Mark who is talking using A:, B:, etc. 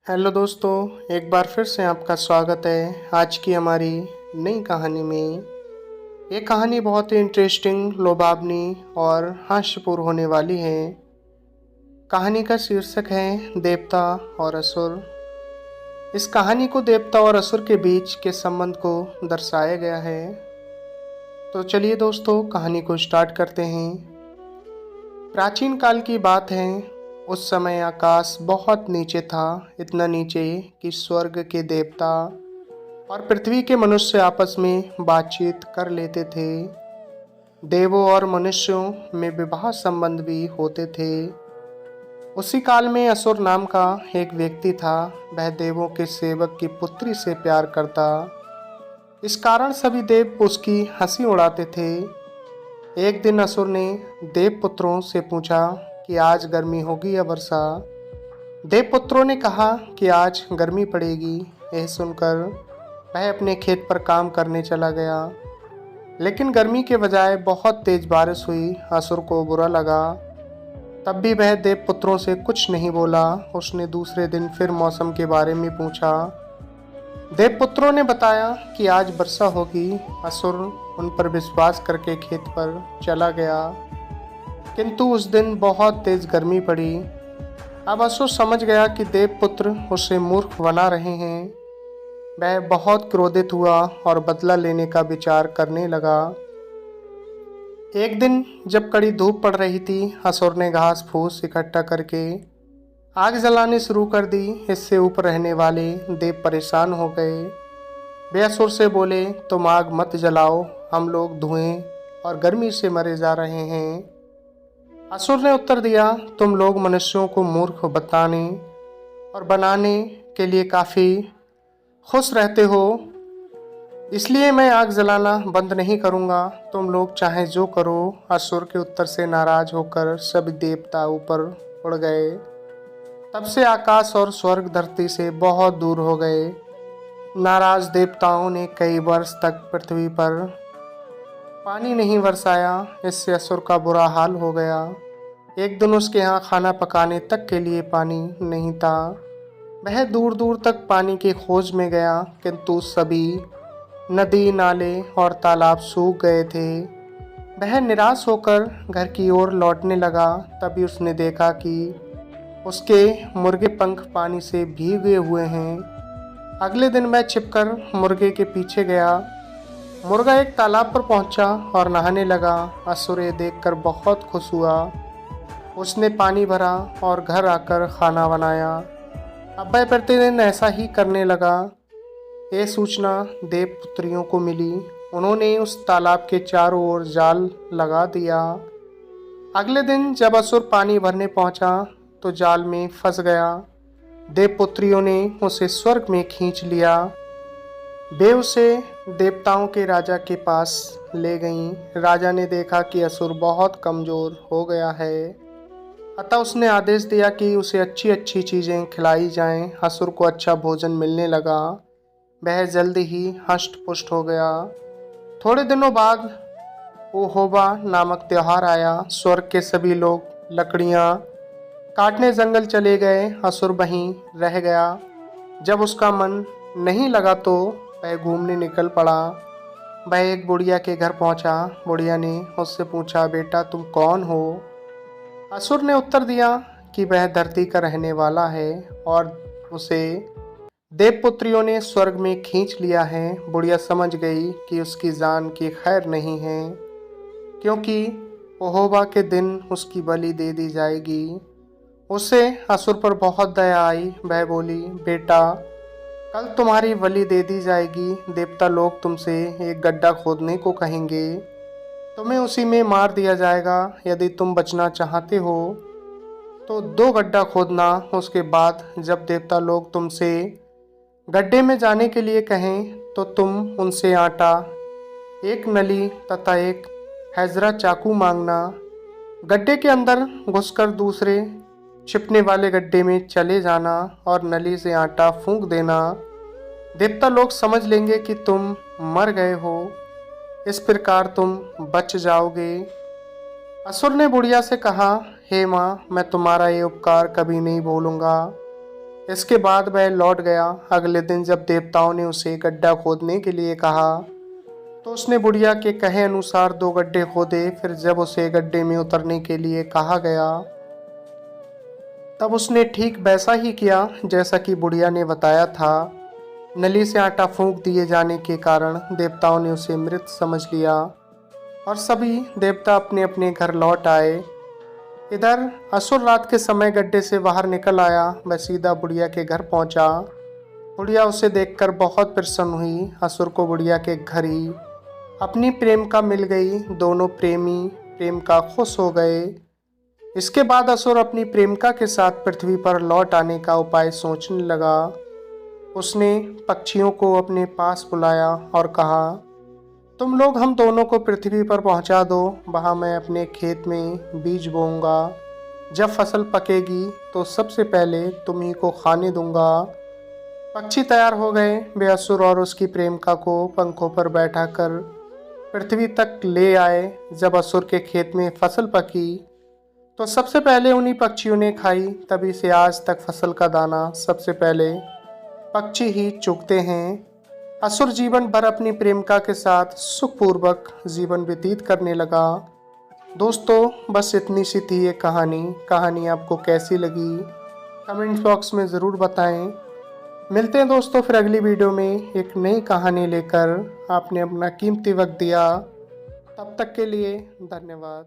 A: Hello दोस्तों, एक बार फिर से आपका स्वागत है आज की हमारी नई कहानी में। ये कहानी बहुत ही इंटरेस्टिंग, लुभावनी और हास्यपूर्ण होने वाली है। कहानी का शीर्षक है देवता और असुर। इस कहानी को देवता और असुर के बीच के संबंध को दर्शाया गया है। तो चलिए दोस्तों, कहानी को स्टार्ट करते हैं। प्राचीन काल की बात है। उस समय आकाश बहुत नीचे था, इतना नीचे कि स्वर्ग के देवता और पृथ्वी के मनुष्य आपस में बातचीत कर लेते थे। देवों और मनुष्यों में विवाह संबंध भी होते थे। उसी काल में असुर नाम का एक व्यक्ति था। वह देवों के सेवक की पुत्री से प्यार करता। इस कारण सभी देव उसकी हंसी उड़ाते थे। एक दिन असुर ने देवपुत्रों से पूछा कि आज गर्मी होगी या वर्षा। देवपुत्रों ने कहा कि आज गर्मी पड़ेगी। यह सुनकर वह अपने खेत पर काम करने चला गया, लेकिन गर्मी के बजाय बहुत तेज बारिश हुई। असुर को बुरा लगा, तब भी वह देवपुत्रों से कुछ नहीं बोला। उसने दूसरे दिन फिर मौसम के बारे में पूछा। देवपुत्रों ने बताया कि आज वर्षा होगी। असुर उन पर विश्वास करके खेत पर चला गया, किंतु उस दिन बहुत तेज गर्मी पड़ी। अब असुर समझ गया कि देवपुत्र उसे मूर्ख बना रहे हैं। वह बहुत क्रोधित हुआ और बदला लेने का विचार करने लगा। एक दिन जब कड़ी धूप पड़ रही थी, असुर ने घास फूस इकट्ठा करके आग जलानी शुरू कर दी। इससे ऊपर रहने वाले देव परेशान हो गए। वे असुर से बोले, तुम आग मत जलाओ, हम लोग धुएं और गर्मी से मरे जा रहे हैं। असुर ने उत्तर दिया, तुम लोग मनुष्यों को मूर्ख बताने और बनाने के लिए काफ़ी खुश रहते हो, इसलिए मैं आग जलाना बंद नहीं करूँगा। तुम लोग चाहे जो करो। असुर के उत्तर से नाराज होकर सभी देवता ऊपर उड़ गए। तब से आकाश और स्वर्ग धरती से बहुत दूर हो गए। नाराज देवताओं ने कई वर्ष तक पृथ्वी पर पानी नहीं बरसाया। इससे असुर का बुरा हाल हो गया। एक दिन उसके यहाँ खाना पकाने तक के लिए पानी नहीं था। वह दूर दूर तक पानी की खोज में गया, किंतु सभी नदी, नाले और तालाब सूख गए थे। वह निराश होकर घर की ओर लौटने लगा। तभी उसने देखा कि उसके मुर्गे पंख पानी से भीगे हुए हैं। अगले दिन वह छिपकर मुर्गे के पीछे गया। मुर्गा एक तालाब पर पहुंचा और नहाने लगा। असुर ये देखकर बहुत खुश हुआ। उसने पानी भरा और घर आकर खाना बनाया। अब वह प्रतिदिन ऐसा ही करने लगा। ये सूचना देवपुत्रियों को मिली। उन्होंने उस तालाब के चारों ओर जाल लगा दिया। अगले दिन जब असुर पानी भरने पहुंचा तो जाल में फंस गया। देवपुत्रियों ने उसे स्वर्ग में खींच लिया। वे उसे देवताओं के राजा के पास ले गईं। राजा ने देखा कि असुर बहुत कमज़ोर हो गया है, अतः उसने आदेश दिया कि उसे अच्छी अच्छी चीज़ें खिलाई जाएं। असुर को अच्छा भोजन मिलने लगा। वह जल्दी ही हष्ट पुष्ट हो गया। थोड़े दिनों बाद ओहोबा नामक त्योहार आया। स्वर्ग के सभी लोग लकड़ियाँ काटने जंगल चले गए। असुर वहीं रह गया। जब उसका मन नहीं लगा तो वह घूमने निकल पड़ा। वह एक बुढ़िया के घर पहुंचा। बुढ़िया ने उससे पूछा, बेटा तुम कौन हो? असुर ने उत्तर दिया कि वह धरती का रहने वाला है और उसे देवपुत्रियों ने स्वर्ग में खींच लिया है। बुढ़िया समझ गई कि उसकी जान की खैर नहीं है, क्योंकि ओहोबा के दिन उसकी बलि दे दी जाएगी। उसे असुर पर बहुत दया आई। वह बोली, बेटा कल तुम्हारी बलि दे दी जाएगी। देवता लोग तुमसे एक गड्ढा खोदने को कहेंगे। तुम्हें उसी में मार दिया जाएगा। यदि तुम बचना चाहते हो तो 2 गड्ढा खोदना। उसके बाद जब देवता लोग तुमसे गड्ढे में जाने के लिए कहें तो तुम उनसे आटा, एक नली तथा एक हैजरा चाकू मांगना। गड्ढे के अंदर घुसकर दूसरे छिपने वाले गड्ढे में चले जाना और नली से आटा फूंक देना। देवता लोग समझ लेंगे कि तुम मर गए हो। इस प्रकार तुम बच जाओगे। असुर ने बुढ़िया से कहा, हे माँ, मैं तुम्हारा ये उपकार कभी नहीं भूलूंगा। इसके बाद वह लौट गया। अगले दिन जब देवताओं ने उसे गड्ढा खोदने के लिए कहा तो उसने बुढ़िया के कहे अनुसार 2 गड्ढे खोदे। फिर जब उसे गड्ढे में उतरने के लिए कहा गया तब उसने ठीक वैसा ही किया जैसा कि बुढ़िया ने बताया था। नली से आटा फूंक दिए जाने के कारण देवताओं ने उसे मृत समझ लिया और सभी देवता अपने अपने घर लौट आए। इधर असुर रात के समय गड्ढे से बाहर निकल आया। वह सीधा बुढ़िया के घर पहुंचा। बुढ़िया उसे देखकर बहुत प्रसन्न हुई। असुर को बुढ़िया के घर ही अपनी प्रेमिका मिल गई। दोनों प्रेमी प्रेमिका खुश हो गए। इसके बाद असुर अपनी प्रेमिका के साथ पृथ्वी पर लौट आने का उपाय सोचने लगा। उसने पक्षियों को अपने पास बुलाया और कहा, तुम लोग हम दोनों को पृथ्वी पर पहुंचा दो। वहां मैं अपने खेत में बीज बोऊंगा। जब फसल पकेगी तो सबसे पहले तुम्ही को खाने दूंगा। पक्षी तैयार हो गए। वे असुर और उसकी प्रेमिका को पंखों पर बैठाकर पृथ्वी तक ले आए। जब असुर के खेत में फसल पकी तो सबसे पहले उन्हीं पक्षियों ने खाई। तभी से आज तक फसल का दाना सबसे पहले पक्षी ही चुगते हैं। असुर जीवन भर अपनी प्रेमिका के साथ सुखपूर्वक जीवन व्यतीत करने लगा। दोस्तों, बस इतनी सी थी ये कहानी आपको कैसी लगी कमेंट बॉक्स में ज़रूर बताएं। मिलते हैं दोस्तों फिर अगली वीडियो में एक नई कहानी लेकर। आपने अपना कीमती वक्त दिया, तब तक के लिए धन्यवाद।